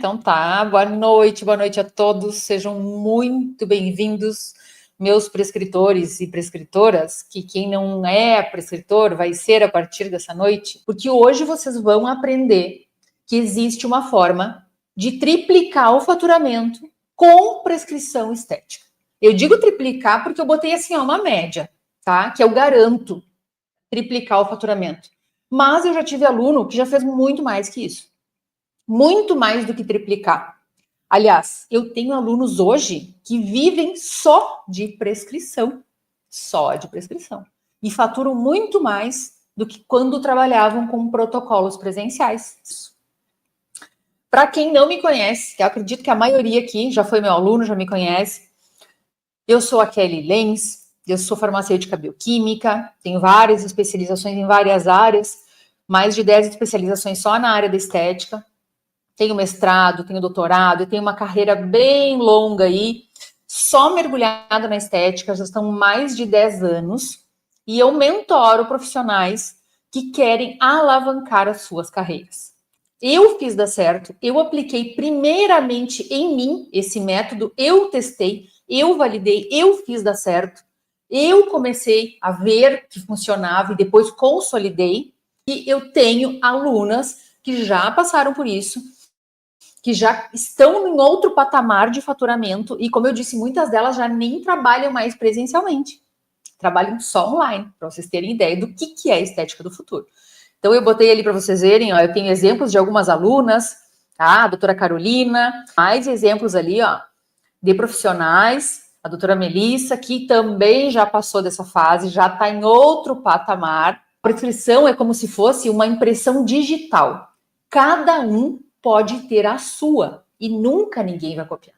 Então tá, boa noite a todos, sejam muito bem-vindos, meus prescritores e prescritoras, que quem não é prescritor vai ser a partir dessa noite, porque hoje vocês vão aprender que existe uma forma de triplicar o faturamento com prescrição estética. Eu digo triplicar porque eu botei assim, ó, uma média, tá? Que eu garanto triplicar o faturamento. Mas eu já tive aluno que já fez muito mais que isso. Muito mais do que triplicar. Aliás, eu tenho alunos hoje que vivem só de prescrição. Só de prescrição. E faturam muito mais do que quando trabalhavam com protocolos presenciais. Para quem não me conhece, eu acredito que a maioria aqui já foi meu aluno, já me conhece. Eu sou a Kelly Lenz, eu sou farmacêutica bioquímica, tenho várias especializações em várias áreas, mais de 10 especializações só na área da estética. Tenho mestrado, tenho doutorado, e tenho uma carreira bem longa aí, só mergulhada na estética, já estão mais de 10 anos, e eu mentoro profissionais que querem alavancar as suas carreiras. Eu fiz dar certo, eu apliquei primeiramente em mim esse método, eu testei, eu validei, eu fiz dar certo, eu comecei a ver que funcionava e depois consolidei, e eu tenho alunas que já passaram por isso, que já estão em outro patamar de faturamento e, como eu disse, muitas delas já nem trabalham mais presencialmente. Trabalham só online, para vocês terem ideia do que é a estética do futuro. Então, eu botei ali para vocês verem, ó, eu tenho exemplos de algumas alunas, tá? A doutora Carolina, mais exemplos ali, ó, de profissionais, a doutora Melissa, que também já passou dessa fase, já está em outro patamar. A prescrição é como se fosse uma impressão digital. Cada um pode ter a sua e nunca ninguém vai copiar.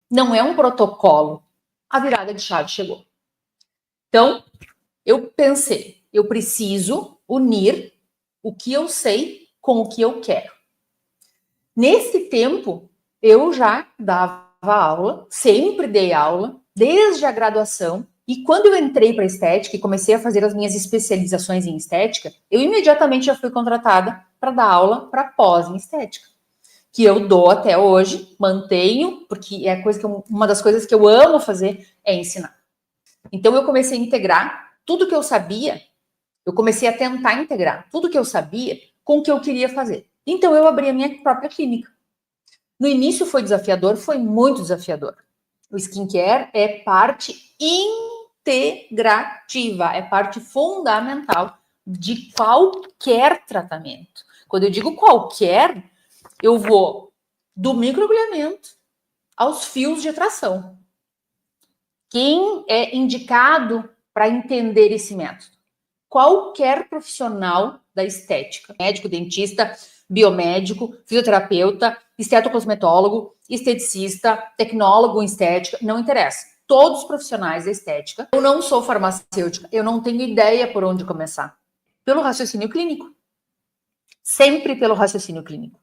Não é um protocolo. A virada de chave chegou. Então, eu pensei, eu preciso unir o que eu sei com o que eu quero. Nesse tempo, eu já dava aula, sempre dei aula, desde a graduação, e quando eu entrei para estética e comecei a fazer as minhas especializações em estética, eu imediatamente já fui contratada para dar aula para pós em estética, que eu dou até hoje, mantenho, porque é uma das coisas que eu amo fazer é ensinar. Então eu comecei a integrar tudo que eu sabia, eu comecei a tentar integrar tudo que eu sabia com o que eu queria fazer. Então eu abri a minha própria clínica. No início foi desafiador, foi muito desafiador. O skincare é parte integrativa, é parte fundamental de qualquer tratamento. Quando eu digo qualquer, eu vou do microagulhamento aos fios de tração. Quem é indicado para entender esse método? Qualquer profissional da estética, médico, dentista, biomédico, fisioterapeuta, estetocosmetólogo, esteticista, tecnólogo em estética, não interessa. Todos os profissionais da estética. Eu não sou farmacêutica, eu não tenho ideia por onde começar. Pelo raciocínio clínico. Sempre pelo raciocínio clínico.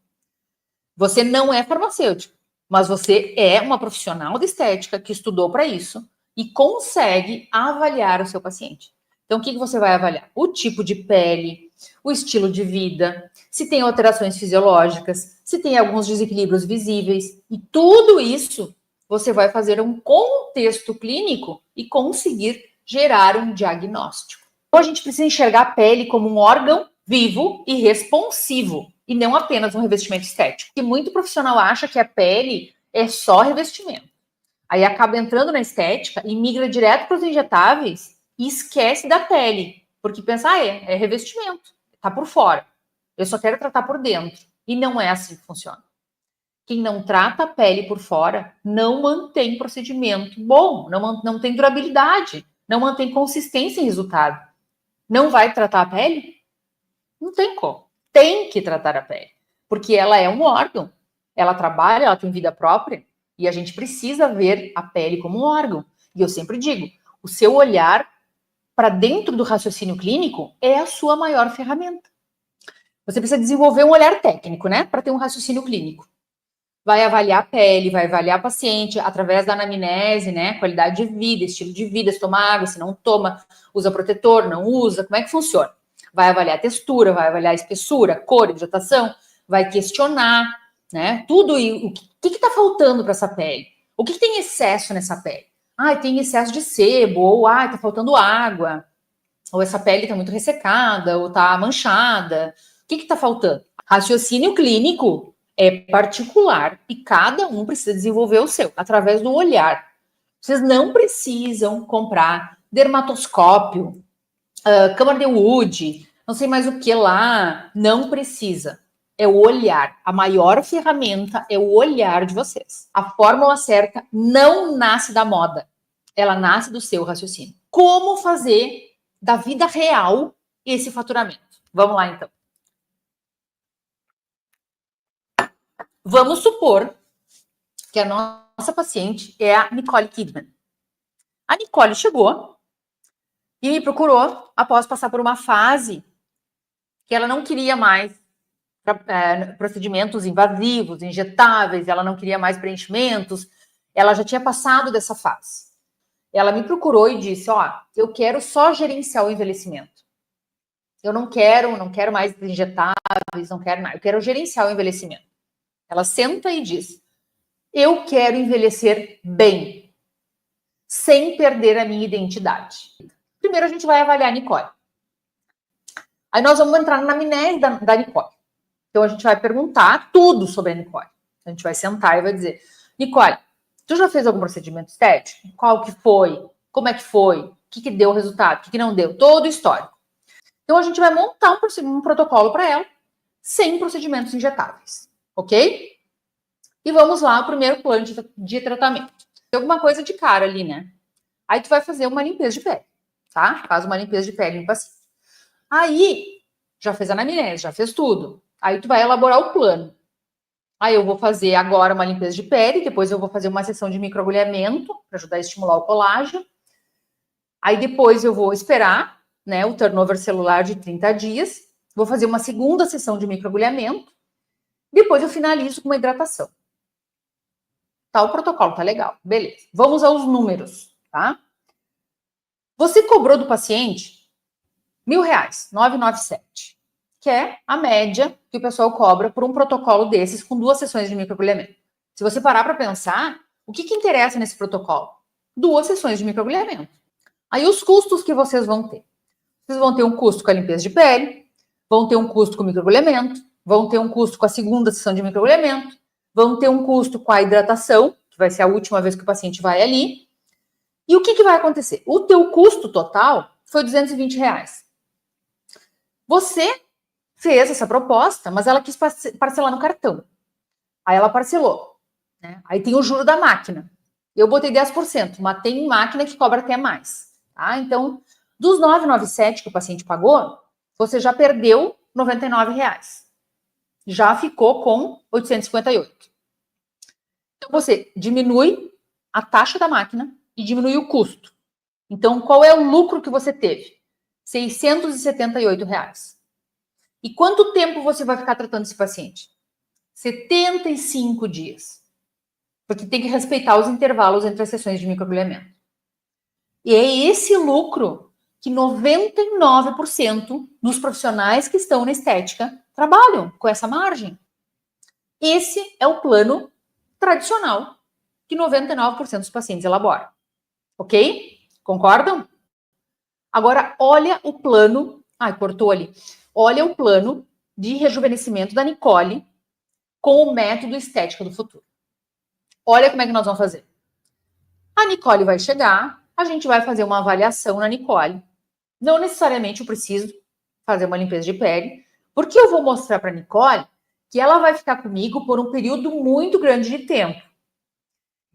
Você não é farmacêutico, mas você é uma profissional de estética que estudou para isso e consegue avaliar o seu paciente. Então, o que você vai avaliar? O tipo de pele, o estilo de vida, se tem alterações fisiológicas, se tem alguns desequilíbrios visíveis. E tudo isso você vai fazer um contexto clínico e conseguir gerar um diagnóstico. Então, a gente precisa enxergar a pele como um órgão vivo e responsivo, e não apenas um revestimento estético. E muito profissional acha que a pele é só revestimento. Aí acaba entrando na estética e migra direto para os injetáveis e esquece da pele, porque pensa, é revestimento, tá por fora. Eu só quero tratar por dentro. E não é assim que funciona. Quem não trata a pele por fora não mantém procedimento bom, não tem durabilidade, não mantém consistência em resultado. Não vai tratar a pele? Não tem como. Tem que tratar a pele, porque ela é um órgão. Ela trabalha, ela tem vida própria, e a gente precisa ver a pele como um órgão. E eu sempre digo, o seu olhar para dentro do raciocínio clínico é a sua maior ferramenta. Você precisa desenvolver um olhar técnico, né, para ter um raciocínio clínico. Vai avaliar a pele, vai avaliar o paciente através da anamnese, né, qualidade de vida, estilo de vida, se toma água, se não toma, usa protetor, não usa, como é que funciona? Vai avaliar a textura, vai avaliar a espessura, cor, hidratação, vai questionar, né? Tudo e o que está faltando para essa pele? O que tem excesso nessa pele? Ah, tem excesso de sebo, ou está faltando água, ou essa pele está muito ressecada, ou está manchada. O que está faltando? Raciocínio clínico é particular e cada um precisa desenvolver o seu, através do olhar. Vocês não precisam comprar dermatoscópio, câmara de Wood, não sei mais o que lá. Não precisa. É o olhar. A maior ferramenta é o olhar de vocês. A fórmula certa não nasce da moda. Ela nasce do seu raciocínio. Como fazer da vida real esse faturamento? Vamos lá, então. Vamos supor que a nossa paciente é a Nicole Kidman. A Nicole chegou e me procurou após passar por uma fase que ela não queria mais procedimentos invasivos, injetáveis, ela não queria mais preenchimentos, ela já tinha passado dessa fase. Ela me procurou e disse, eu quero só gerenciar o envelhecimento. Eu não quero mais injetáveis, não quero nada, eu quero gerenciar o envelhecimento. Ela senta e diz, eu quero envelhecer bem, sem perder a minha identidade. Primeiro a gente vai avaliar a Nicole. Aí nós vamos entrar na anamnese da Nicole. Então a gente vai perguntar tudo sobre a Nicole. A gente vai sentar e vai dizer, Nicole, tu já fez algum procedimento estético? Qual que foi? Como é que foi? O que deu o resultado? O que não deu? Todo o histórico. Então a gente vai montar um protocolo para ela, sem procedimentos injetáveis, ok? E vamos lá, o primeiro plano de tratamento. Tem alguma coisa de cara ali, né? Aí tu vai fazer uma limpeza de pele, tá? Faz uma limpeza de pele no paciente. Aí, já fez a anamnese, já fez tudo. Aí tu vai elaborar o plano. Aí eu vou fazer agora uma limpeza de pele, depois eu vou fazer uma sessão de microagulhamento para ajudar a estimular o colágeno. Aí depois eu vou esperar, né, o turnover celular de 30 dias. Vou fazer uma segunda sessão de microagulhamento. Depois eu finalizo com uma hidratação. Tá, o protocolo tá legal. Beleza. Vamos aos números, tá? Você cobrou do paciente R$1.000, 997, que é a média que o pessoal cobra por um protocolo desses com 2 sessões de microagulhamento. Se você parar para pensar, o que interessa nesse protocolo? 2 sessões de microagulhamento. Aí os custos que vocês vão ter. Vocês vão ter um custo com a limpeza de pele, vão ter um custo com o microagulhamento, vão ter um custo com a segunda sessão de microagulhamento, vão ter um custo com a hidratação, que vai ser a última vez que o paciente vai ali. E o que vai acontecer? O teu custo total foi R$220. Você fez essa proposta, mas ela quis parcelar no cartão. Aí ela parcelou, né? Aí tem o juro da máquina. Eu botei 10%, mas tem máquina que cobra até mais, tá? Então, dos 997 que o paciente pagou, você já perdeu R$99. Já ficou com 858. Então, você diminui a taxa da máquina e diminui o custo. Então, qual é o lucro que você teve? R$678. E quanto tempo você vai ficar tratando esse paciente? 75 dias. Porque tem que respeitar os intervalos entre as sessões de microagulhamento. E é esse lucro que 99% dos profissionais que estão na estética trabalham com essa margem. Esse é o plano tradicional que 99% dos pacientes elaboram. Ok? Concordam? Agora, olha o plano... Ai, cortou ali. Olha o plano de rejuvenescimento da Nicole com o método Estética do Futuro. Olha como é que nós vamos fazer. A Nicole vai chegar, a gente vai fazer uma avaliação na Nicole. Não necessariamente eu preciso fazer uma limpeza de pele, porque eu vou mostrar para a Nicole que ela vai ficar comigo por um período muito grande de tempo.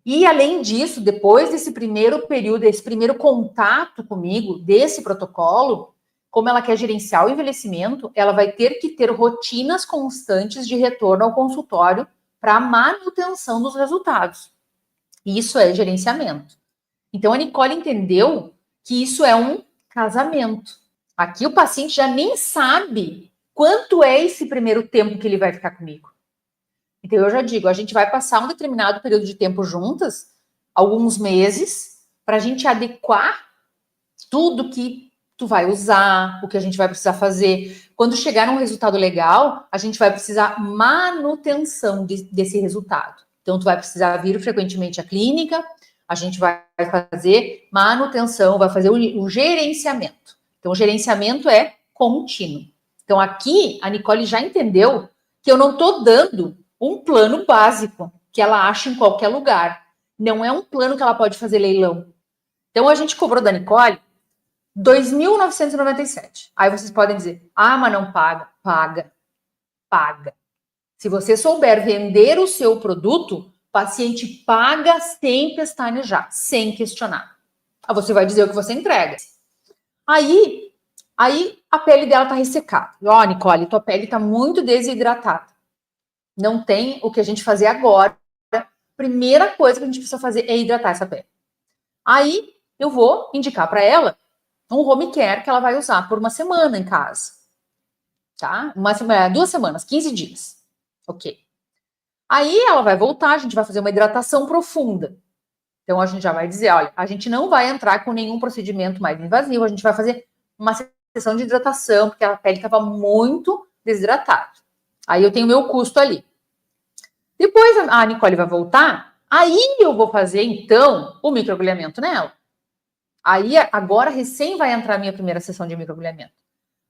E, além disso, depois desse primeiro período, desse primeiro contato comigo, desse protocolo, como ela quer gerenciar o envelhecimento, ela vai ter que ter rotinas constantes de retorno ao consultório para a manutenção dos resultados. Isso é gerenciamento. Então, a Nicole entendeu que isso é um casamento. Aqui o paciente já nem sabe quanto é esse primeiro tempo que ele vai ficar comigo. Então, eu já digo, a gente vai passar um determinado período de tempo juntas, alguns meses, para a gente adequar tudo que tu vai usar, o que a gente vai precisar fazer. Quando chegar num resultado legal, a gente vai precisar manutenção desse resultado. Então, tu vai precisar vir frequentemente à clínica, a gente vai fazer manutenção, vai fazer o gerenciamento. Então, o gerenciamento é contínuo. Então, aqui, a Nicole já entendeu que eu não estou dando um plano básico que ela acha em qualquer lugar. Não é um plano que ela pode fazer leilão. Então, a gente cobrou da Nicole R$ 2.997. Aí vocês podem dizer, mas não paga. Paga. Se você souber vender o seu produto, o paciente paga sem pestanejar, sem questionar. Aí você vai dizer o que você entrega. Aí a pele dela tá ressecada. Nicole, tua pele tá muito desidratada. Não tem o que a gente fazer agora. Primeira coisa que a gente precisa fazer é hidratar essa pele. Aí eu vou indicar para ela um home care que ela vai usar por uma semana em casa. Tá? 2 semanas, 15 dias. Ok. Aí ela vai voltar, a gente vai fazer uma hidratação profunda. Então a gente já vai dizer, olha, a gente não vai entrar com nenhum procedimento mais invasivo, a gente vai fazer uma sessão de hidratação, porque a pele estava muito desidratada. Aí eu tenho o meu custo ali. Depois a Nicole vai voltar, aí eu vou fazer, então, o microagulhamento nela. Aí agora recém vai entrar a minha primeira sessão de microagulhamento.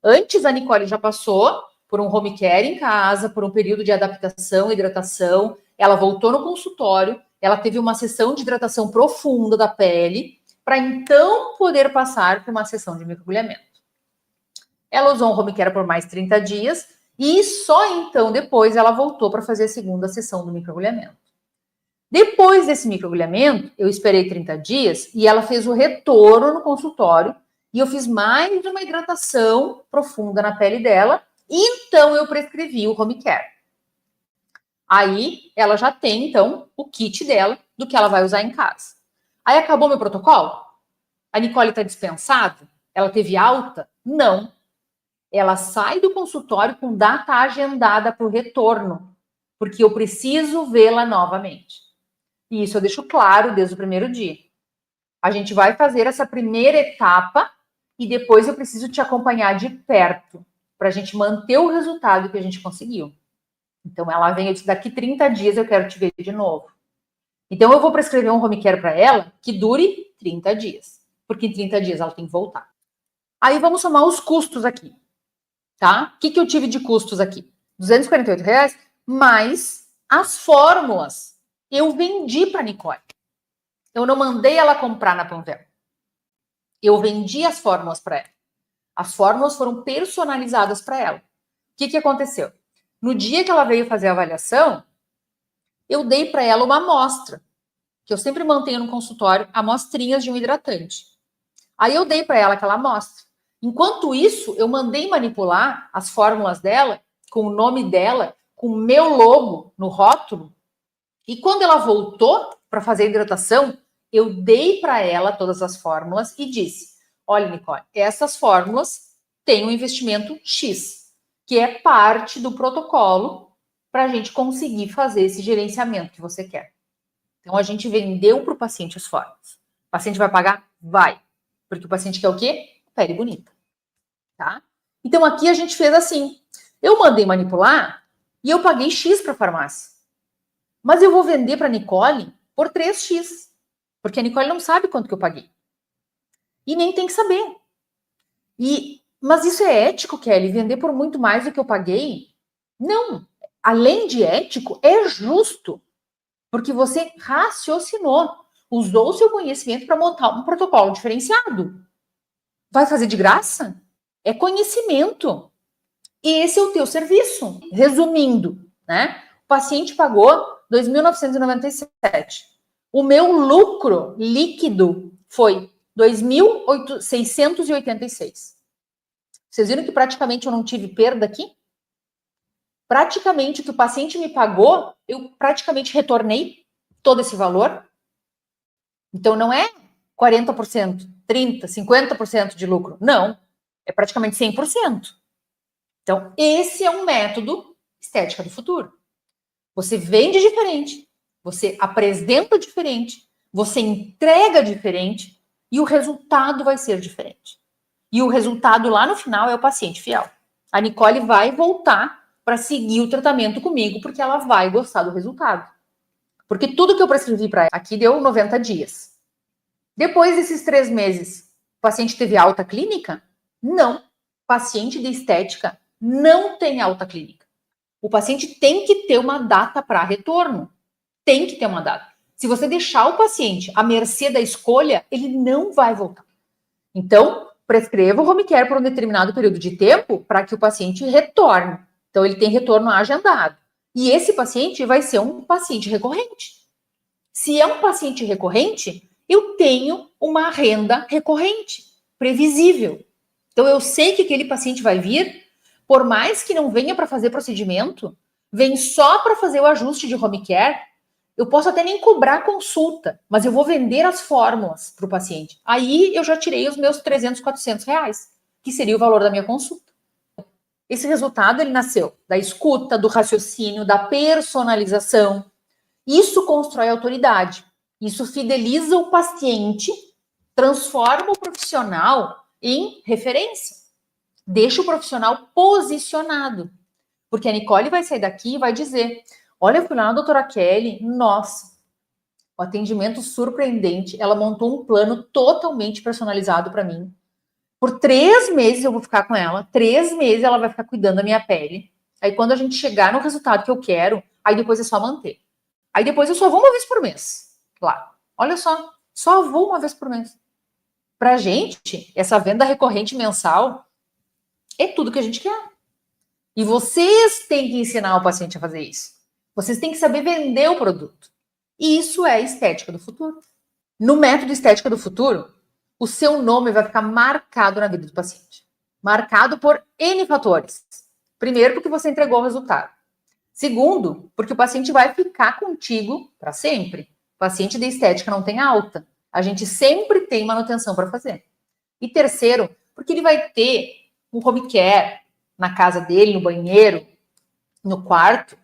Antes a Nicole já passou por um home care em casa, por um período de adaptação, hidratação. Ela voltou no consultório, ela teve uma sessão de hidratação profunda da pele, para então poder passar por uma sessão de microagulhamento. Ela usou um home care por mais 30 dias e só então depois ela voltou para fazer a segunda sessão do microagulhamento. Depois desse microagulhamento, eu esperei 30 dias e ela fez o retorno no consultório e eu fiz mais uma hidratação profunda na pele dela e então eu prescrevi o home care. Aí ela já tem, então, o kit dela do que ela vai usar em casa. Aí acabou meu protocolo? A Nicole está dispensada? Ela teve alta? Não. Ela sai do consultório com data agendada para o retorno, porque eu preciso vê-la novamente. E isso eu deixo claro desde o primeiro dia. A gente vai fazer essa primeira etapa e depois eu preciso te acompanhar de perto para a gente manter o resultado que a gente conseguiu. Então ela vem, eu disse, daqui 30 dias eu quero te ver de novo. Então eu vou prescrever um home care para ela que dure 30 dias, porque em 30 dias ela tem que voltar. Aí vamos somar os custos aqui, tá? O que eu tive de custos aqui? R$ 248 mais as fórmulas. Eu vendi para a Nicole. Eu não mandei ela comprar na Panvel. Eu vendi as fórmulas para ela. As fórmulas foram personalizadas para ela. O que aconteceu? No dia que ela veio fazer a avaliação, eu dei para ela uma amostra, que eu sempre mantenho no consultório, amostrinhas de um hidratante. Aí eu dei para ela aquela amostra. Enquanto isso, eu mandei manipular as fórmulas dela, com o nome dela, com o meu logo no rótulo. E quando ela voltou para fazer a hidratação, eu dei para ela todas as fórmulas e disse, olha, Nicole, essas fórmulas têm um investimento X, que é parte do protocolo para a gente conseguir fazer esse gerenciamento que você quer. Então, a gente vendeu para o paciente as fórmulas. O paciente vai pagar? Vai. Porque o paciente quer o quê? Pele bonita. Tá? Então, aqui a gente fez assim. Eu mandei manipular e eu paguei X para a farmácia. Mas eu vou vender para a Nicole por 3x. Porque a Nicole não sabe quanto que eu paguei. E nem tem que saber. Mas isso é ético, Kelly? Vender por muito mais do que eu paguei? Não. Além de ético, é justo. Porque você raciocinou. Usou o seu conhecimento para montar um protocolo diferenciado. Vai fazer de graça? É conhecimento. E esse é o teu serviço. Resumindo, né? O paciente pagou R$ 2.997. O meu lucro líquido foi 2.686. Vocês viram que praticamente eu não tive perda aqui? Praticamente o que o paciente me pagou, eu praticamente retornei todo esse valor. Então não é 40%, 30%, 50% de lucro. Não, é praticamente 100%. Então esse é um método estética do futuro. Você vende diferente, você apresenta diferente, você entrega diferente e o resultado vai ser diferente. E o resultado lá no final é o paciente fiel. A Nicole vai voltar para seguir o tratamento comigo, porque ela vai gostar do resultado. Porque tudo que eu prescrevi para ela aqui deu 90 dias. Depois desses 3 meses, o paciente teve alta clínica? Não. Paciente de estética não tem alta clínica. O paciente tem que ter uma data para retorno. Tem que ter uma data. Se você deixar o paciente à mercê da escolha, ele não vai voltar. Então, prescreva o home care por um determinado período de tempo para que o paciente retorne. Então, ele tem retorno agendado. E esse paciente vai ser um paciente recorrente. Se é um paciente recorrente, eu tenho uma renda recorrente, previsível. Então, eu sei que aquele paciente vai vir, por mais que não venha para fazer procedimento, vem só para fazer o ajuste de home care, eu posso até nem cobrar consulta, mas eu vou vender as fórmulas para o paciente. Aí eu já tirei os meus 300, 400 reais, que seria o valor da minha consulta. Esse resultado, ele nasceu da escuta, do raciocínio, da personalização. Isso constrói autoridade. Isso fideliza o paciente, transforma o profissional em referência. Deixa o profissional posicionado. Porque a Nicole vai sair daqui e vai dizer: olha, eu fui lá na doutora Kelly, nossa, o atendimento surpreendente. Ela montou um plano totalmente personalizado para mim. Por 3 meses eu vou ficar com ela, 3 meses ela vai ficar cuidando da minha pele. Aí quando a gente chegar no resultado que eu quero, aí depois é só manter. Aí depois eu só vou uma vez por mês lá. Olha só vou uma vez por mês. Pra gente, essa venda recorrente mensal é tudo que a gente quer. E vocês têm que ensinar o paciente a fazer isso. Vocês têm que saber vender o produto. E isso é estética do futuro. No método estética do futuro, o seu nome vai ficar marcado na vida do paciente. Marcado por N fatores. Primeiro, porque você entregou o resultado. Segundo, porque o paciente vai ficar contigo para sempre. O paciente de estética não tem alta. A gente sempre tem manutenção para fazer. E terceiro, porque ele vai ter um home care na casa dele, no banheiro, no quarto,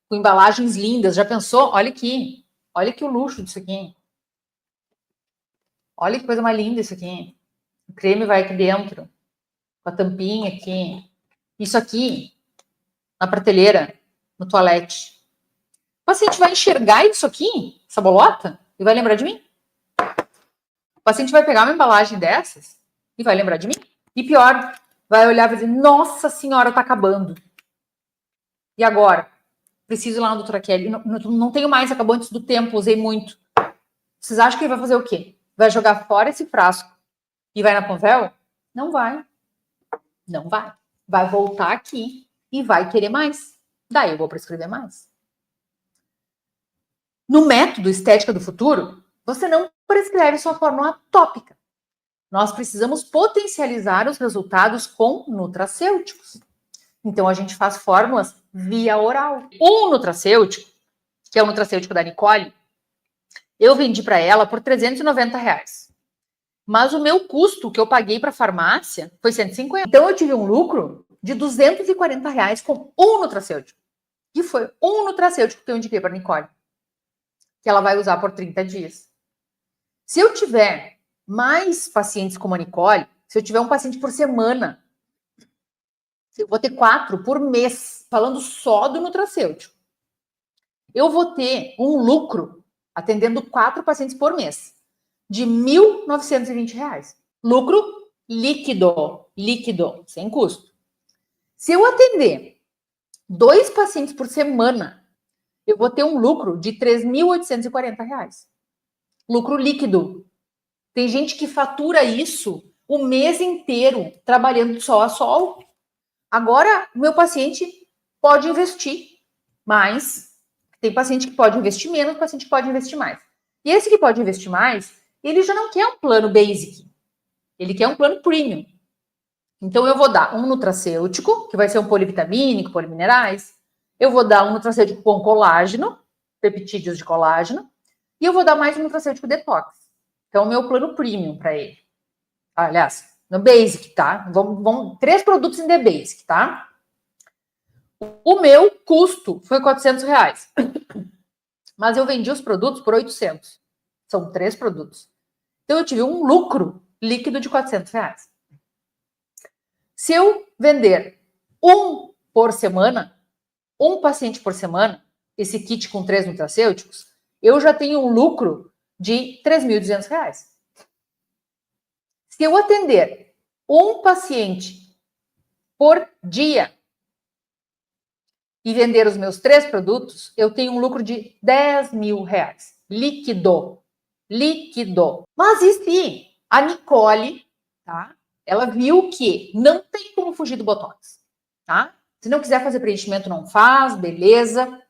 com embalagens lindas. Já pensou? Olha aqui. Olha que o luxo disso aqui. Olha que coisa mais linda isso aqui. O creme vai aqui dentro, com a tampinha aqui. Isso aqui, na prateleira, no toalete. O paciente vai enxergar isso aqui, essa bolota, e vai lembrar de mim. O paciente vai pegar uma embalagem dessas e vai lembrar de mim. E pior, vai olhar e vai dizer: nossa senhora, tá acabando. E agora? Preciso ir lá na doutora Kelly. Não tenho mais, acabou antes do tempo, usei muito. Vocês acham que ele vai fazer o quê? Vai jogar fora esse frasco e vai na Panvel? Não vai. Não vai. Vai voltar aqui e vai querer mais. Daí eu vou prescrever mais. No método Estética do Futuro, você não prescreve sua fórmula tópica. Nós precisamos potencializar os resultados com nutracêuticos. Então, a gente faz fórmulas via oral. Um nutracêutico, que é o nutracêutico da Nicole, eu vendi para ela por R$390. Mas o meu custo que eu paguei para a farmácia foi 150. Então, eu tive um lucro de R$240 com um nutracêutico. E foi um nutracêutico que eu indiquei para a Nicole, que ela vai usar por 30 dias. Se eu tiver mais pacientes como a Nicole, se eu tiver um paciente por semana, eu vou ter 4 por mês, falando só do nutracêutico. Eu vou ter um lucro, atendendo 4 pacientes por mês, de R$1.920. Lucro líquido, sem custo. Se eu atender 2 pacientes por semana, eu vou ter um lucro de R$3.840. Lucro líquido. Tem gente que fatura isso o mês inteiro, trabalhando sol a sol. Agora, o meu paciente pode investir mais. Tem paciente que pode investir menos, paciente que pode investir mais. E esse que pode investir mais, ele já não quer um plano basic. Ele quer um plano premium. Então, eu vou dar um nutracêutico, que vai ser um polivitamínico, poliminerais. Eu vou dar um nutracêutico com colágeno, peptídeos de colágeno. E eu vou dar mais um nutracêutico detox. Então, o meu plano premium para ele. Aliás, no basic, tá? Vamos 3 produtos em The Basic, tá? O meu custo foi R$400. Mas eu vendi os produtos por 800. São 3 produtos. Então, eu tive um lucro líquido de R$400. Se eu vender um por semana, um paciente por semana, esse kit com 3 nutracêuticos, eu já tenho um lucro de R$ 3.200. Se eu atender um paciente por dia e vender os meus 3 produtos, eu tenho um lucro de R$ 10.000. Líquido. Mas e se a Nicole, tá? Ela viu que não tem como fugir do Botox, tá? Se não quiser fazer preenchimento, não faz, beleza.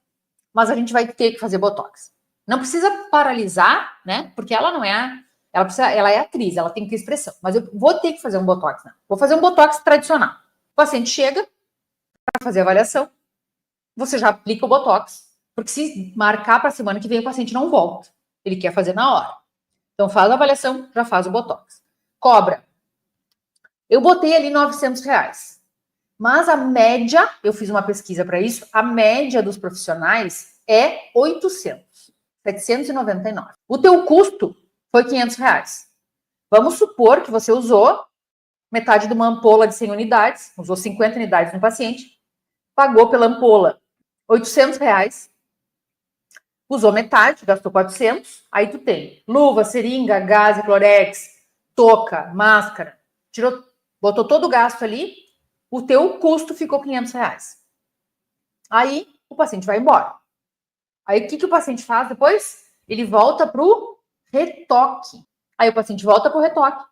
Mas a gente vai ter que fazer Botox. Não precisa paralisar, né? Porque ela não é... Ela é atriz, ela tem que ter expressão. Mas eu vou ter que fazer um Botox, né? Vou fazer um Botox tradicional. O paciente chega para fazer a avaliação, você já aplica o Botox. Porque se marcar para a semana que vem, o paciente não volta. Ele quer fazer na hora. Então, faz a avaliação, já faz o Botox. Cobra. Eu botei ali R$900. Mas a média, eu fiz uma pesquisa para isso, a média dos profissionais é 800. 799. O teu custo foi R$500. Vamos supor que você usou metade de uma ampola de 100 unidades, usou 50 unidades no paciente, pagou pela ampola R$800, usou metade, gastou 400, aí tu tem luva, seringa, gás, clorex, touca, máscara, botou todo o gasto ali, o teu custo ficou R$500. Aí o paciente vai embora. Aí o que o paciente faz depois? Ele volta para o retoque. Aí o paciente volta para o retoque.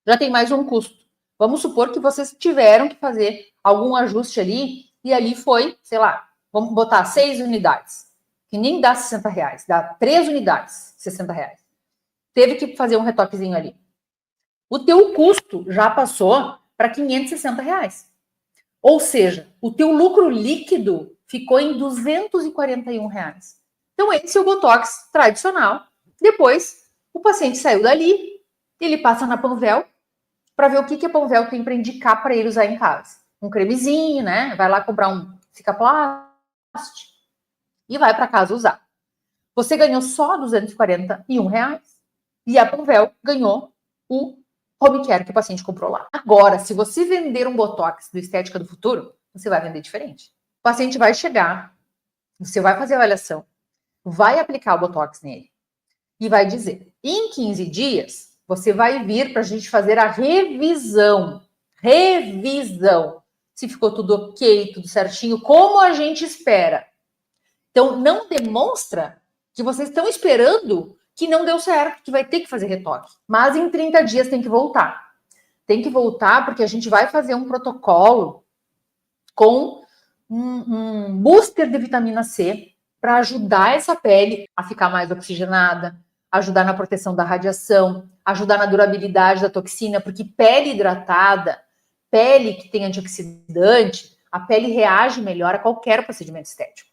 Já tem mais um custo. Vamos supor que vocês tiveram que fazer algum ajuste ali, e ali foi, sei lá, vamos botar 6 unidades, que nem dá R$60, dá 3 unidades, R$60. Teve que fazer um retoquezinho ali. O teu custo já passou para R$560. Ou seja, o teu lucro líquido ficou em R$241. Então, esse é o Botox tradicional. Depois, o paciente saiu dali, ele passa na Panvel para ver o que a Panvel tem para indicar para ele usar em casa. Um cremezinho, né? Vai lá comprar um Cicaplast e vai para casa usar. Você ganhou só R$241 e a Panvel ganhou o home care que o paciente comprou lá. Agora, se você vender um Botox do Estética do Futuro, você vai vender diferente. O paciente vai chegar, você vai fazer a avaliação, vai aplicar o Botox nele e vai dizer, em 15 dias, você vai vir para a gente fazer a revisão. Revisão. Se ficou tudo ok, tudo certinho, como a gente espera. Então, não demonstra que vocês estão esperando que não deu certo, que vai ter que fazer retoque. Mas em 30 dias tem que voltar. Tem que voltar porque a gente vai fazer um protocolo com um booster de vitamina C para ajudar essa pele a ficar mais oxigenada, ajudar na proteção da radiação, ajudar na durabilidade da toxina, porque pele hidratada, pele que tem antioxidante, a pele reage melhor a qualquer procedimento estético.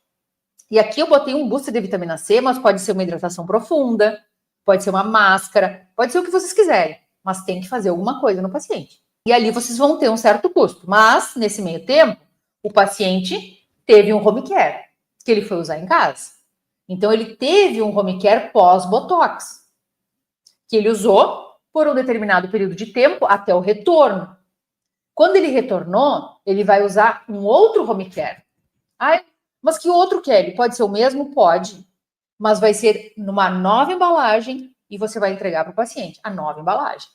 E aqui eu botei um booster de vitamina C, mas pode ser uma hidratação profunda, pode ser uma máscara, pode ser o que vocês quiserem, mas tem que fazer alguma coisa no paciente. E ali vocês vão ter um certo custo. Mas, nesse meio tempo, o paciente teve um home care, que ele foi usar em casa. Então, ele teve um home care pós-Botox, que ele usou por um determinado período de tempo até o retorno. Quando ele retornou, ele vai usar um outro home care. Ai, mas que outro Kelly? Pode ser o mesmo? Pode. Mas vai ser numa nova embalagem e você vai entregar para o paciente a nova embalagem.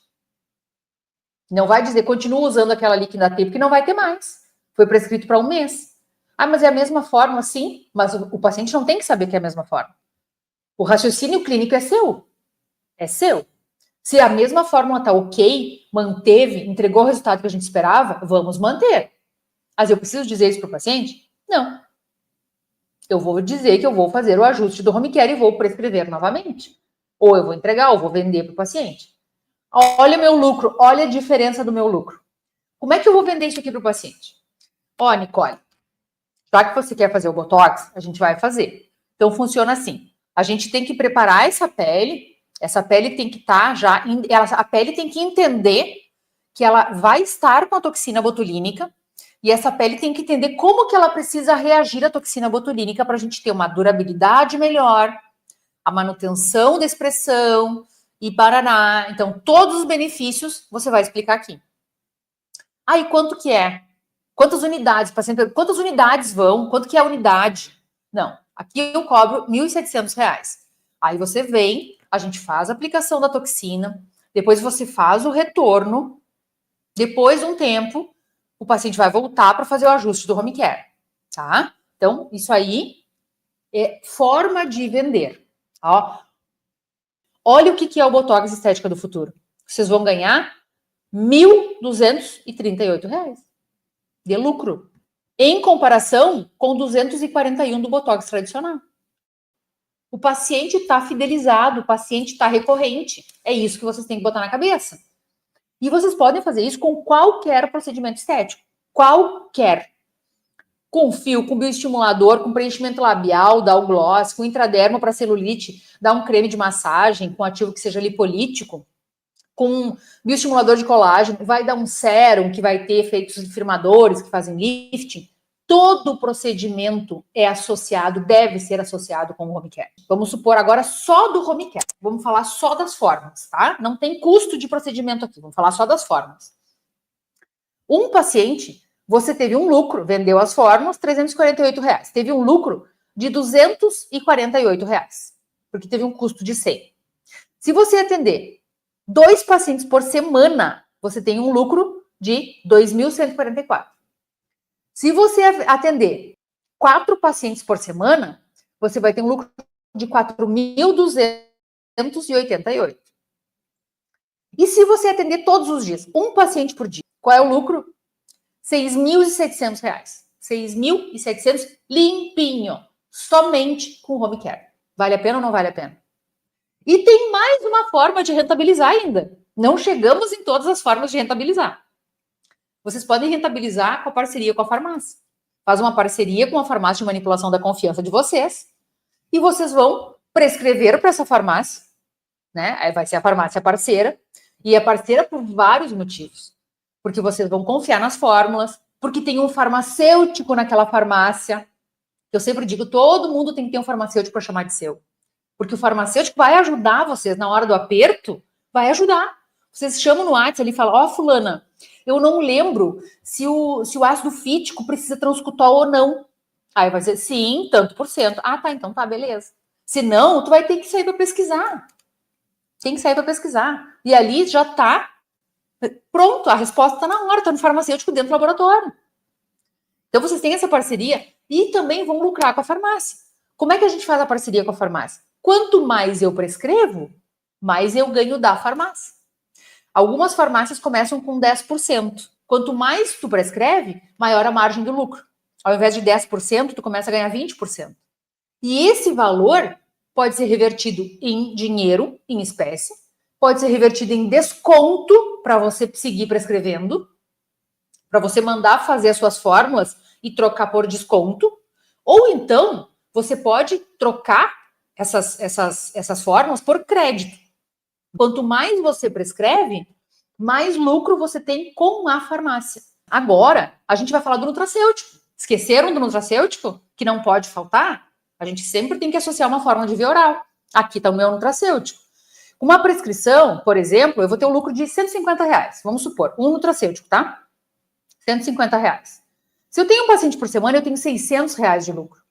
Não vai dizer, continua usando aquela ali que ainda tem, porque não vai ter mais. Foi prescrito para um mês. Ah, mas é a mesma forma? Sim, mas o paciente não tem que saber que é a mesma forma. O raciocínio clínico é seu. É seu. Se a mesma fórmula está ok, manteve, entregou o resultado que a gente esperava, vamos manter. Mas eu preciso dizer isso para o paciente? Não. Eu vou dizer que eu vou fazer o ajuste do home care e vou prescrever novamente. Ou eu vou entregar, ou vou vender para o paciente. Olha o meu lucro, olha a diferença do meu lucro. Como é que eu vou vender isso aqui para o paciente? Ó, Nicole, já que você quer fazer o Botox, a gente vai fazer. Então, funciona assim. A gente tem que preparar essa pele tem que estar já... A pele tem que entender que ela vai estar com a toxina botulínica e essa pele tem que entender como que ela precisa reagir à toxina botulínica para a gente ter uma durabilidade melhor, a manutenção da expressão e paraná. Então, todos os benefícios você vai explicar aqui. Ah, e quanto que é? Quantas unidades? Paciente, quantas unidades vão? Quanto que é a unidade? Não, aqui eu cobro R$ 1.700. Aí você vem, a gente faz a aplicação da toxina, depois você faz o retorno, depois de um tempo, o paciente vai voltar para fazer o ajuste do home care, tá? Então, isso aí é forma de vender. Ó, olha o que é o Botox Estética do Futuro. Vocês vão ganhar R$ 1.238 de lucro, em comparação com 241 do Botox tradicional. O paciente está fidelizado, o paciente está recorrente. É isso que vocês têm que botar na cabeça. E vocês podem fazer isso com qualquer procedimento estético. Qualquer. Com fio, com bioestimulador, com preenchimento labial, dá o gloss, com intradermo para celulite, dá um creme de massagem com ativo que seja lipolítico, com bioestimulador de colágeno, vai dar um sérum que vai ter efeitos firmadores que fazem lifting. Todo procedimento é associado, deve ser associado com o home care. Vamos supor agora só do home care. Vamos falar só das formas, tá? Não tem custo de procedimento aqui, vamos falar só das formas. Um paciente, você teve um lucro, vendeu as fórmulas, R$ 348. Teve um lucro de R$ 248, porque teve um custo de 100. Se você atender 2 pacientes por semana, você tem um lucro de R$ 2.144. Se você atender 4 pacientes por semana, você vai ter um lucro de R$ 4.288. E se você atender todos os dias, um paciente por dia, qual é o lucro? R$ 6.700. R$ 6.700 limpinho, somente com home care. Vale a pena ou não vale a pena? E tem mais uma forma de rentabilizar ainda. Não chegamos em todas as formas de rentabilizar. Vocês podem rentabilizar com a parceria com a farmácia. Faz uma parceria com a farmácia de manipulação da confiança de vocês e vocês vão prescrever para essa farmácia, né? Aí vai ser a farmácia parceira, e é parceira por vários motivos. Porque vocês vão confiar nas fórmulas, porque tem um farmacêutico naquela farmácia. Eu sempre digo, todo mundo tem que ter um farmacêutico para chamar de seu. Porque o farmacêutico vai ajudar vocês na hora do aperto, vai ajudar. Vocês chamam no WhatsApp e falam, ó, fulana, eu não lembro se o ácido fítico precisa transcutol ou não. Aí vai dizer, sim, tanto por cento. Ah, tá, então tá, beleza. Se não, tu vai ter que sair para pesquisar. Tem que sair para pesquisar. E ali já tá pronto, a resposta tá na hora, tá no farmacêutico dentro do laboratório. Então vocês têm essa parceria e também vão lucrar com a farmácia. Como é que a gente faz a parceria com a farmácia? Quanto mais eu prescrevo, mais eu ganho da farmácia. Algumas farmácias começam com 10%. Quanto mais tu prescreve, maior a margem do lucro. Ao invés de 10%, tu começa a ganhar 20%. E esse valor pode ser revertido em dinheiro, em espécie, pode ser revertido em desconto para você seguir prescrevendo, para você mandar fazer as suas fórmulas e trocar por desconto, ou então você pode trocar essas fórmulas por crédito. Quanto mais você prescreve, mais lucro você tem com a farmácia. Agora, a gente vai falar do nutracêutico. Esqueceram do nutracêutico? Que não pode faltar? A gente sempre tem que associar uma fórmula de via oral. Aqui está o meu nutracêutico. Uma prescrição, por exemplo, eu vou ter um lucro de R$ 150. Vamos supor, um nutracêutico, tá? R$ 150. Se eu tenho um paciente por semana, eu tenho R$ 600 de lucro.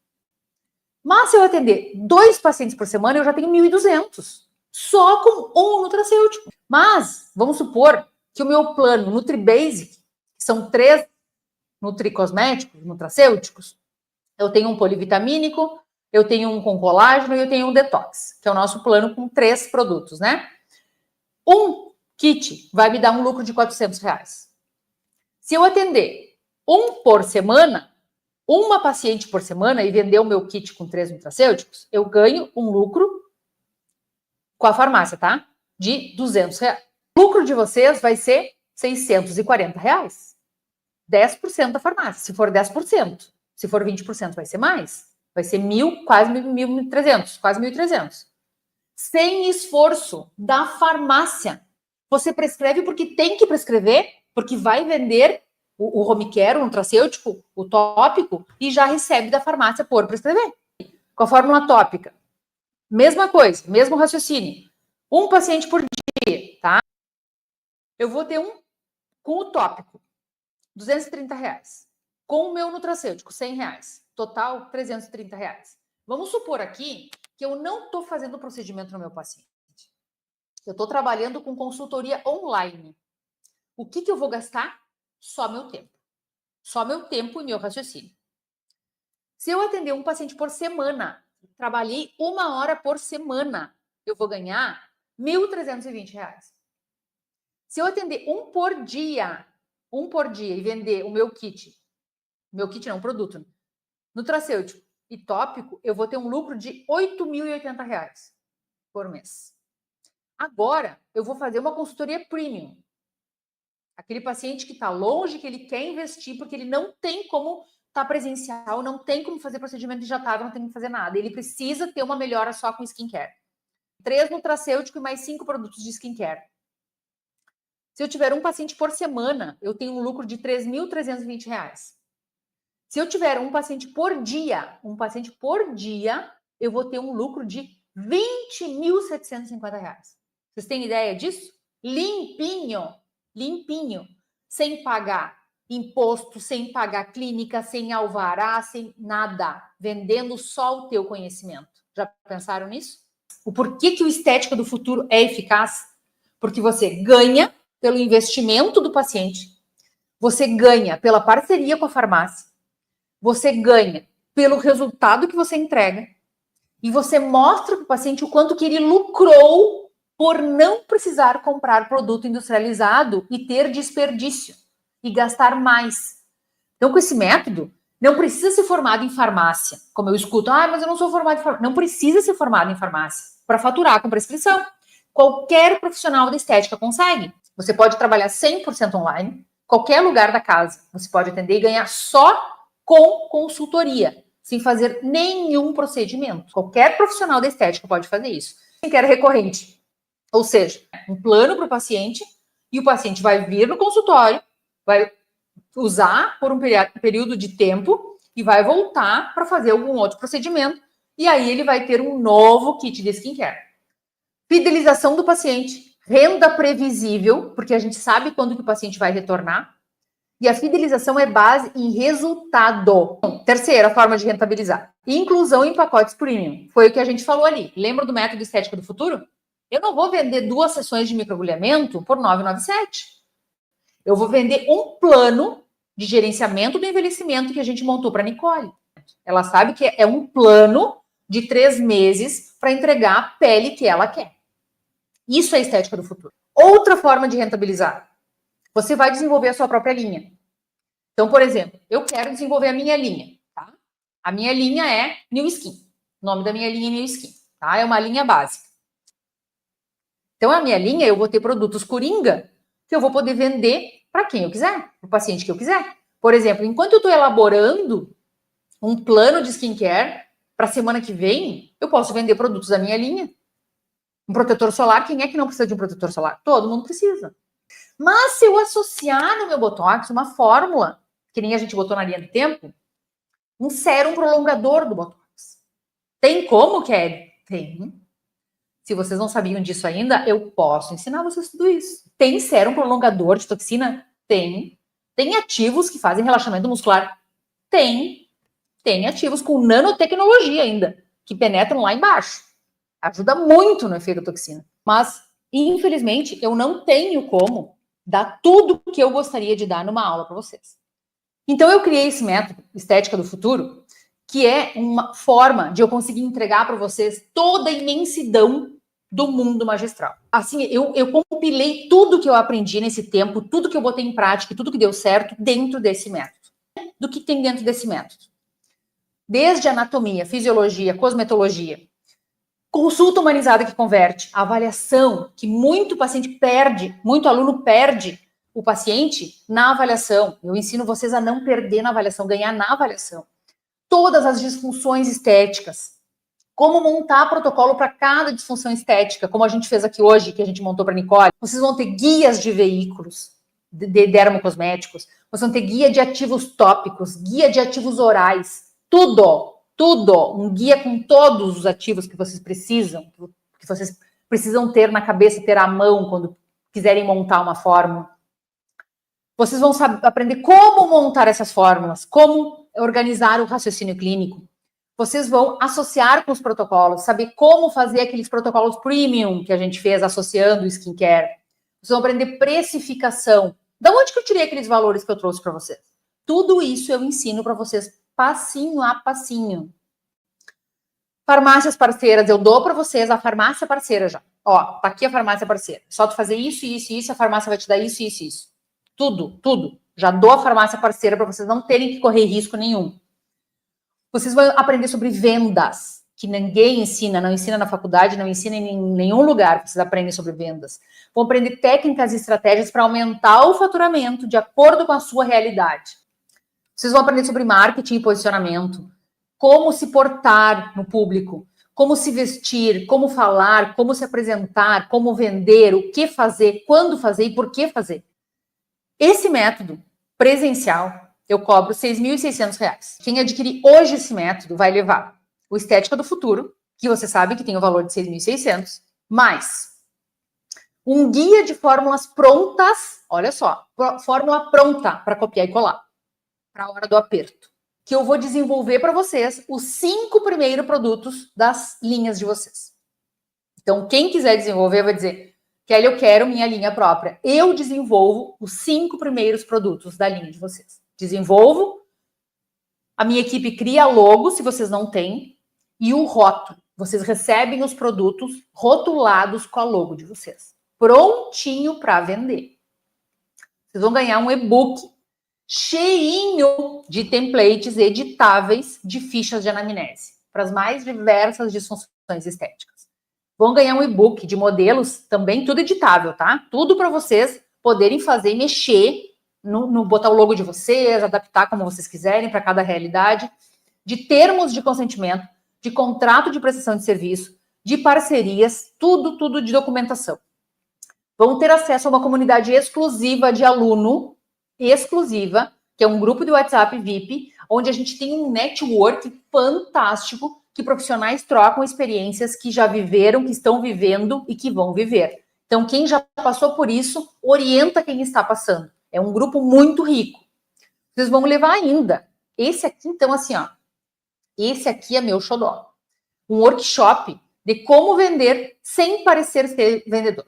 Mas se eu atender 2 pacientes por semana, eu já tenho 1.200. Só com um nutracêutico. Mas, vamos supor que o meu plano NutriBasic, que são 3 nutricosméticos, nutracêuticos, eu tenho um polivitamínico, eu tenho um com colágeno e eu tenho um detox, que é o nosso plano com 3 produtos, né? Um kit vai me dar um lucro de R$ 400. Se eu atender um por semana, uma paciente por semana e vender o meu kit com 3 nutracêuticos, eu ganho um lucro com a farmácia, tá? De R$ 200. O lucro de vocês vai ser R$ 640. 10% da farmácia, se for 10%. Se for 20%, vai ser mais. Vai ser 1.000, quase 1.300, quase 1.300. Sem esforço da farmácia. Você prescreve porque tem que prescrever, porque vai vender o home care, o nutracêutico, o tópico, e já recebe da farmácia por prescrever. Com a fórmula tópica, mesma coisa, mesmo raciocínio. Um paciente por dia, tá? Eu vou ter um com o tópico. R$230. Com o meu nutracêutico, R$100. Total, R$330. Vamos supor aqui que eu não estou fazendo o procedimento no meu paciente. Eu estou trabalhando com consultoria online. O que eu vou gastar? Só meu tempo. Só meu tempo e meu raciocínio. Se eu atender um paciente por semana, trabalhei 1 hora por semana, eu vou ganhar R$1.320. Se eu atender um por dia e vender o meu kit não, um produto, nutracêutico e tópico, eu vou ter um lucro de R$8.080 por mês. Agora, eu vou fazer uma consultoria premium. Aquele paciente que está longe, que ele quer investir, porque ele não tem como estar presencial, não tem como fazer procedimento injetável, não tem como fazer nada. Ele precisa ter uma melhora só com skincare. 3 nutracêutico e mais 5 produtos de skincare. Se eu tiver um paciente por semana, eu tenho um lucro de R$3.320. Se eu tiver um paciente por dia, eu vou ter um lucro de R$20.750. Vocês têm ideia disso? Limpinho, sem pagar imposto, sem pagar clínica, sem alvará, sem nada, vendendo só o teu conhecimento. Já pensaram nisso? O porquê que o Estética do Futuro é eficaz? Porque você ganha pelo investimento do paciente, você ganha pela parceria com a farmácia, você ganha pelo resultado que você entrega e você mostra para o paciente o quanto que ele lucrou por não precisar comprar produto industrializado e ter desperdício e gastar mais. Então, com esse método, não precisa ser formado em farmácia, como eu escuto, mas eu não sou formado em farmácia. Não precisa ser formado em farmácia para faturar com prescrição. Qualquer profissional da estética consegue. Você pode trabalhar 100% online, qualquer lugar da casa. Você pode atender e ganhar só com consultoria, sem fazer nenhum procedimento. Qualquer profissional da estética pode fazer isso. Skincare recorrente, ou seja, um plano para o paciente e o paciente vai vir no consultório, vai usar por um período de tempo e vai voltar para fazer algum outro procedimento e aí ele vai ter um novo kit de skincare. Fidelização do paciente, renda previsível, porque a gente sabe quando que o paciente vai retornar. E a fidelização é base em resultado. Terceira forma de rentabilizar. Inclusão em pacotes premium. Foi o que a gente falou ali. Lembra do método Estética do Futuro? Eu não vou vender 2 sessões de microagulhamento por R$997. Eu vou vender um plano de gerenciamento do envelhecimento que a gente montou para a Nicole. Ela sabe que é um plano de 3 meses para entregar a pele que ela quer. Isso é a Estética do Futuro. Outra forma de rentabilizar. Você vai desenvolver a sua própria linha. Então, por exemplo, eu quero desenvolver a minha linha, tá? A minha linha é New Skin. O nome da minha linha é New Skin, tá? É uma linha básica. Então, a minha linha, eu vou ter produtos coringa que eu vou poder vender para quem eu quiser, para o paciente que eu quiser. Por exemplo, enquanto eu estou elaborando um plano de skincare para a semana que vem, eu posso vender produtos da minha linha. Um protetor solar, quem é que não precisa de um protetor solar? Todo mundo precisa. Mas se eu associar no meu Botox uma fórmula, que nem a gente botou na linha do tempo, um sérum prolongador do Botox. Tem como, Kelly? Tem. Se vocês não sabiam disso ainda, eu posso ensinar vocês tudo isso. Tem sérum prolongador de toxina? Tem. Tem ativos que fazem relaxamento muscular? Tem. Tem ativos com nanotecnologia ainda, que penetram lá embaixo. Ajuda muito no efeito toxina. Mas, infelizmente, eu não tenho como dar tudo que eu gostaria de dar numa aula para vocês. Então, eu criei esse método, Estética do Futuro, que é uma forma de eu conseguir entregar para vocês toda a imensidão do mundo magistral. Assim, eu compilei tudo que eu aprendi nesse tempo, tudo que eu botei em prática, tudo que deu certo dentro desse método. Do que tem dentro desse método? Desde anatomia, fisiologia, cosmetologia, consulta humanizada que converte, avaliação, que muito paciente perde, muito aluno perde o paciente na avaliação. Eu ensino vocês a não perder na avaliação, ganhar na avaliação. Todas as disfunções estéticas, como montar protocolo para cada disfunção estética, como a gente fez aqui hoje, que a gente montou para a Nicole. Vocês vão ter guias de veículos, de dermocosméticos, vocês vão ter guia de ativos tópicos, guia de ativos orais, tudo, um guia com todos os ativos que vocês precisam ter na cabeça, ter à mão quando quiserem montar uma fórmula. Vocês vão aprender como montar essas fórmulas, como organizar o raciocínio clínico. Vocês vão associar com os protocolos, saber como fazer aqueles protocolos premium que a gente fez associando o skincare. Vocês vão aprender precificação. Da onde que eu tirei aqueles valores que eu trouxe para vocês? Tudo isso eu ensino para vocês passinho a passinho. Farmácias parceiras, eu dou para vocês a farmácia parceira já. Ó, tá aqui a farmácia parceira. Só tu fazer isso, isso e isso, a farmácia vai te dar isso, isso e isso. Tudo, tudo. Já dou a farmácia parceira para vocês não terem que correr risco nenhum. Vocês vão aprender sobre vendas, que ninguém ensina, não ensina na faculdade, não ensina em nenhum lugar que vocês aprendem sobre vendas. Vão aprender técnicas e estratégias para aumentar o faturamento de acordo com a sua realidade. Vocês vão aprender sobre marketing e posicionamento, como se portar no público, como se vestir, como falar, como se apresentar, como vender, o que fazer, quando fazer e por que fazer. Esse método presencial eu cobro R$ 6.600. Quem adquirir hoje esse método vai levar o Estética do Futuro, que você sabe que tem o valor de 6.600, mais um guia de fórmulas prontas, olha só, fórmula pronta para copiar e colar, para a hora do aperto, que eu vou desenvolver para vocês os 5 primeiros produtos das linhas de vocês. Então, quem quiser desenvolver vai dizer, Kelly, eu quero minha linha própria. Eu desenvolvo os 5 primeiros produtos da linha de vocês. Desenvolvo, a minha equipe cria logo, se vocês não têm, e o rótulo. Vocês recebem os produtos rotulados com a logo de vocês. Prontinho para vender. Vocês vão ganhar um e-book cheinho de templates editáveis de fichas de anamnese para as mais diversas disfunções estéticas. Vão ganhar um e-book de modelos também, tudo editável, tá? Tudo para vocês poderem fazer e mexer no botar o logo de vocês, adaptar como vocês quiserem para cada realidade, de termos de consentimento, de contrato de prestação de serviço, de parcerias, tudo de documentação. Vão ter acesso a uma comunidade exclusiva de aluno, exclusiva, que é um grupo de WhatsApp VIP, onde a gente tem um network fantástico, que profissionais trocam experiências que já viveram, que estão vivendo e que vão viver. Então, quem já passou por isso, orienta quem está passando. É um grupo muito rico. Vocês vão levar ainda. Esse aqui, então, assim, ó. Esse aqui é meu xodó. Um workshop de como vender sem parecer ser vendedor.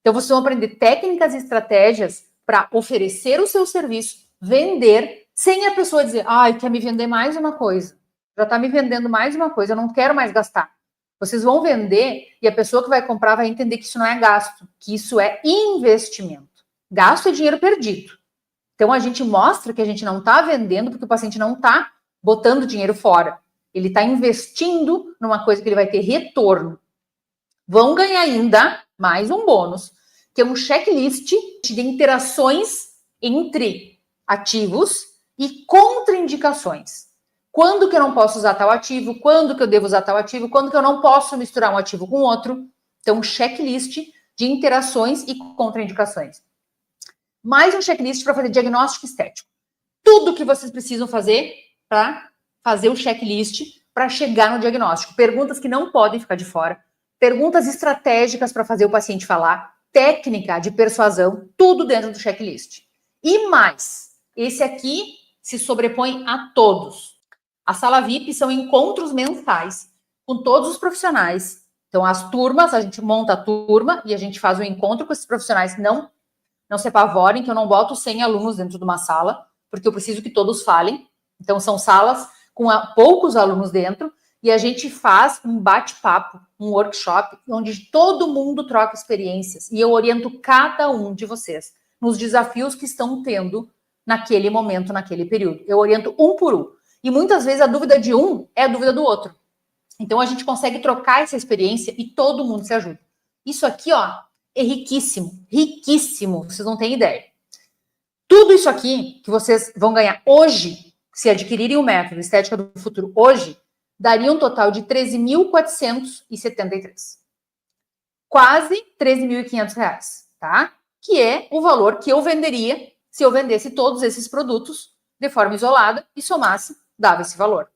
Então, vocês vão aprender técnicas e estratégias para oferecer o seu serviço, vender, sem a pessoa dizer, quer me vender mais uma coisa. Já está me vendendo mais uma coisa, eu não quero mais gastar. Vocês vão vender e a pessoa que vai comprar vai entender que isso não é gasto, que isso é investimento. Gasto é dinheiro perdido. Então, a gente mostra que a gente não está vendendo porque o paciente não está botando dinheiro fora. Ele está investindo numa coisa que ele vai ter retorno. Vão ganhar ainda mais um bônus, que é um checklist de interações entre ativos e contraindicações. Quando que eu não posso usar tal ativo, quando que eu devo usar tal ativo, quando que eu não posso misturar um ativo com outro. Então, um checklist de interações e contraindicações. Mais um checklist para fazer diagnóstico estético. Tudo que vocês precisam fazer para fazer o checklist para chegar no diagnóstico. Perguntas que não podem ficar de fora. Perguntas estratégicas para fazer o paciente falar. Técnica de persuasão. Tudo dentro do checklist. E mais, esse aqui se sobrepõe a todos. A sala VIP são encontros mensais com todos os profissionais. Então, as turmas, a gente monta a turma e a gente faz um encontro com esses profissionais. Não se apavorem, que eu não boto 100 alunos dentro de uma sala, porque eu preciso que todos falem. Então, são salas com poucos alunos dentro e a gente faz um bate-papo, um workshop, onde todo mundo troca experiências e eu oriento cada um de vocês nos desafios que estão tendo naquele momento, naquele período. Eu oriento um por um. E muitas vezes a dúvida de um é a dúvida do outro. Então, a gente consegue trocar essa experiência e todo mundo se ajuda. Isso aqui, ó, é riquíssimo, riquíssimo, vocês não têm ideia. Tudo isso aqui que vocês vão ganhar hoje, se adquirirem o método Estética do Futuro hoje, daria um total de R$ 13.473. Quase R$ 13.500, tá? Que é o valor que eu venderia se eu vendesse todos esses produtos de forma isolada e somasse, dava esse valor.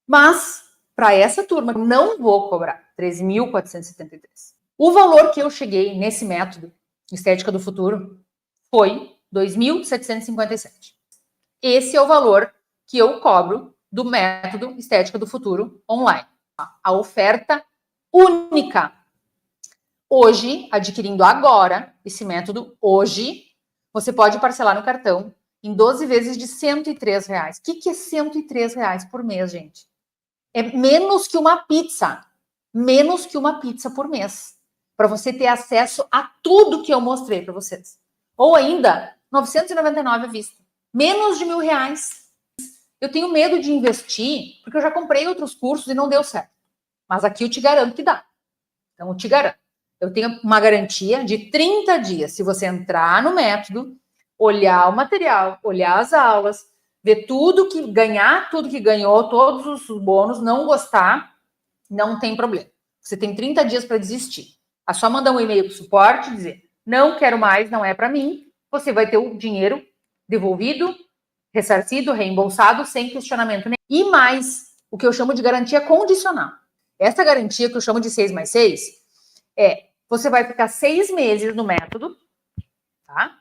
Mas, para essa turma, eu não vou cobrar R$ 13.473. O valor que eu cheguei nesse método, Estética do Futuro, foi 2.757. Esse é o valor que eu cobro do método Estética do Futuro online. A oferta única. Hoje, adquirindo agora esse método, hoje, você pode parcelar no cartão em 12 vezes de R$103. O que é R$103 por mês, gente? É menos que uma pizza. Menos que uma pizza por mês. Para você ter acesso a tudo que eu mostrei para vocês. Ou ainda, 999 à vista. Menos de R$1.000. Eu tenho medo de investir, porque eu já comprei outros cursos e não deu certo. Mas aqui eu te garanto que dá. Então, eu te garanto. Eu tenho uma garantia de 30 dias. Se você entrar no método, olhar o material, olhar as aulas, ver tudo que ganhar, tudo que ganhou, todos os bônus, não gostar, não tem problema. Você tem 30 dias para desistir. É só mandar um e-mail para o suporte e dizer: não quero mais, não é para mim. Você vai ter o dinheiro devolvido, ressarcido, reembolsado, sem questionamento nenhum. E mais, o que eu chamo de garantia condicional. Essa garantia que eu chamo de 6+6 você vai ficar 6 meses no método, tá?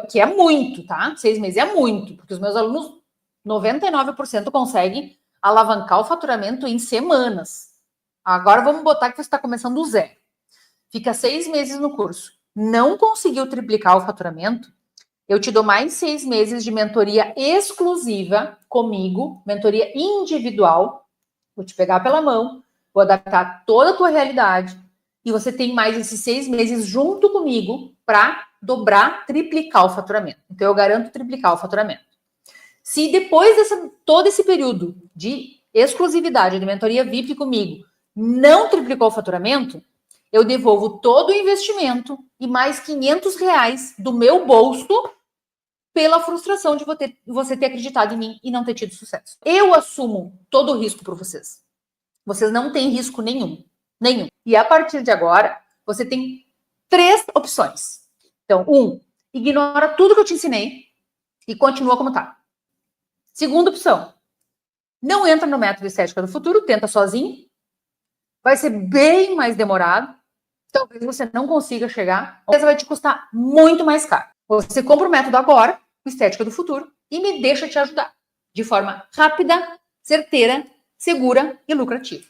Que é muito, tá? 6 meses é muito, porque os meus alunos, 99% conseguem alavancar o faturamento em semanas. Agora vamos botar que você está começando do zero. Fica 6 meses no curso. Não conseguiu triplicar o faturamento, eu te dou mais 6 meses de mentoria exclusiva comigo, mentoria individual. Vou te pegar pela mão, vou adaptar toda a tua realidade. E você tem mais esses 6 meses junto comigo para dobrar, triplicar o faturamento. Então, eu garanto triplicar o faturamento. Se depois todo esse período de exclusividade de mentoria VIP comigo não triplicou o faturamento, eu devolvo todo o investimento e mais R$500 do meu bolso pela frustração de você ter acreditado em mim e não ter tido sucesso. Eu assumo todo o risco por vocês. Vocês não têm risco nenhum. Nenhum. E a partir de agora, você tem 3 opções. Então, 1, ignora tudo que eu te ensinei e continua como tá. Segunda opção, não entra no método Estética do Futuro, tenta sozinho. Vai ser bem mais demorado. Talvez você não consiga chegar. Talvez vai te custar muito mais caro. Você compra o método agora, o Estética do Futuro, e me deixa te ajudar. De forma rápida, certeira, segura e lucrativa.